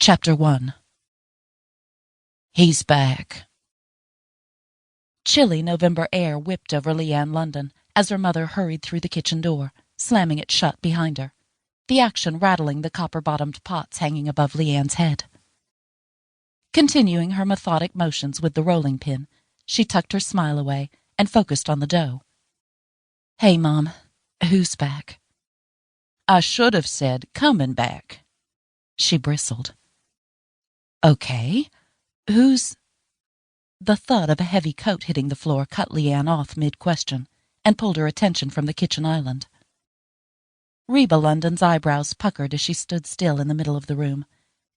Chapter 1. He's back. Chilly November air whipped over Leanne London as her mother hurried through the kitchen door, slamming it shut behind her, the action rattling the copper-bottomed pots hanging above Leanne's head. Continuing her methodic motions with the rolling pin, she tucked her smile away and focused on the dough. "Hey, Mom, who's back?" "I should have said coming back." She bristled. "Okay, who's—" The thud of a heavy coat hitting the floor cut Leanne off mid-question and pulled her attention from the kitchen island. Reba London's eyebrows puckered as she stood still in the middle of the room,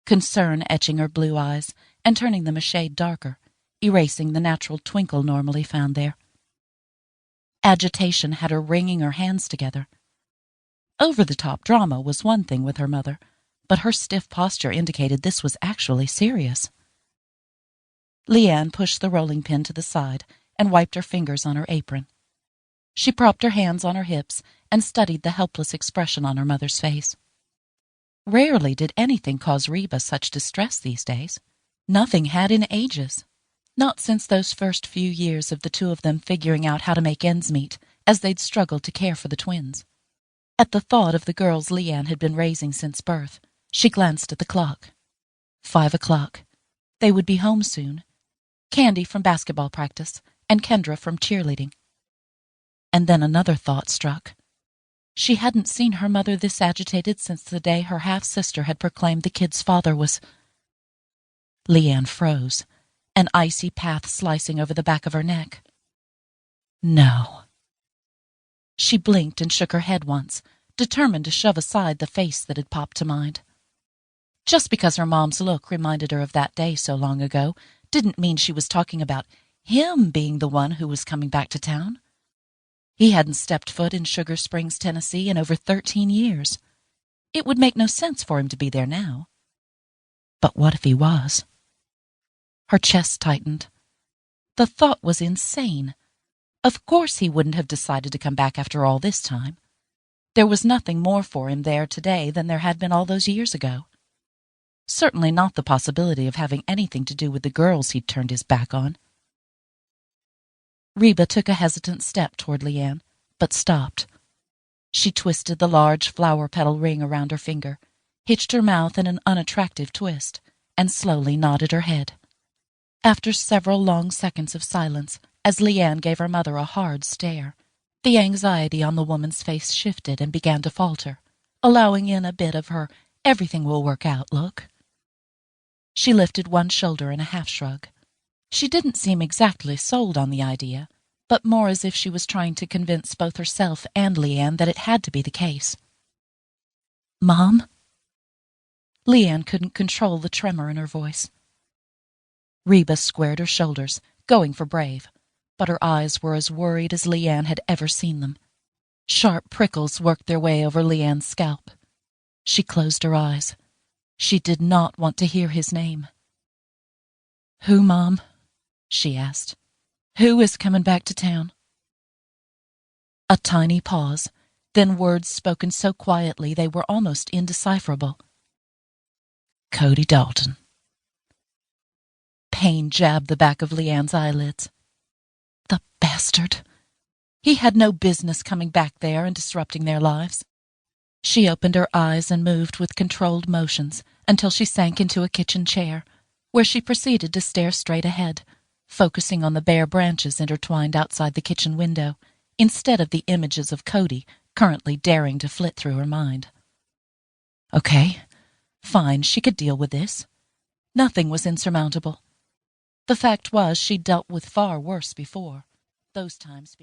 concern etching her blue eyes and turning them a shade darker, erasing the natural twinkle normally found there. Agitation had her wringing her hands together. Over-the-top drama was one thing with her mother, but her stiff posture indicated this was actually serious. Leanne pushed the rolling pin to the side and wiped her fingers on her apron. She propped her hands on her hips and studied the helpless expression on her mother's face. Rarely did anything cause Reba such distress these days. Nothing had in ages. Not since those first few years of the two of them figuring out how to make ends meet as they'd struggled to care for the twins. At the thought of the girls Leanne had been raising since birth, she glanced at the clock. 5 o'clock. They would be home soon. Candy from basketball practice, and Kendra from cheerleading. And then another thought struck. She hadn't seen her mother this agitated since the day her half-sister had proclaimed the kid's father was... Leanne froze, an icy path slicing over the back of her neck. No. She blinked and shook her head once, determined to shove aside the face that had popped to mind. Just because her mom's look reminded her of that day so long ago didn't mean she was talking about him being the one who was coming back to town. He hadn't stepped foot in Sugar Springs, Tennessee in over 13 years. It would make no sense for him to be there now. But what if he was? Her chest tightened. The thought was insane. Of course he wouldn't have decided to come back after all this time. There was nothing more for him there today than there had been all those years ago. Certainly not the possibility of having anything to do with the girls he'd turned his back on. Reba took a hesitant step toward Leanne, but stopped. She twisted the large flower petal ring around her finger, hitched her mouth in an unattractive twist, and slowly nodded her head. After several long seconds of silence, as Leanne gave her mother a hard stare, the anxiety on the woman's face shifted and began to falter, allowing in a bit of her everything will work out look. She lifted one shoulder in a half-shrug. She didn't seem exactly sold on the idea, but more as if she was trying to convince both herself and Leanne that it had to be the case. "Mom?" Leanne couldn't control the tremor in her voice. Reba squared her shoulders, going for brave, but her eyes were as worried as Leanne had ever seen them. Sharp prickles worked their way over Leanne's scalp. She closed her eyes. She did not want to hear his name. "Who, Mom?" she asked. "Who is coming back to town?" A tiny pause, then words spoken so quietly they were almost indecipherable. "Cody Dalton." Pain jabbed the back of Leanne's eyelids. The bastard! He had no business coming back there and disrupting their lives. She opened her eyes and moved with controlled motions until she sank into a kitchen chair, where she proceeded to stare straight ahead, focusing on the bare branches intertwined outside the kitchen window, instead of the images of Cody currently daring to flit through her mind. Okay, fine, she could deal with this. Nothing was insurmountable. The fact was she'd dealt with far worse before, those times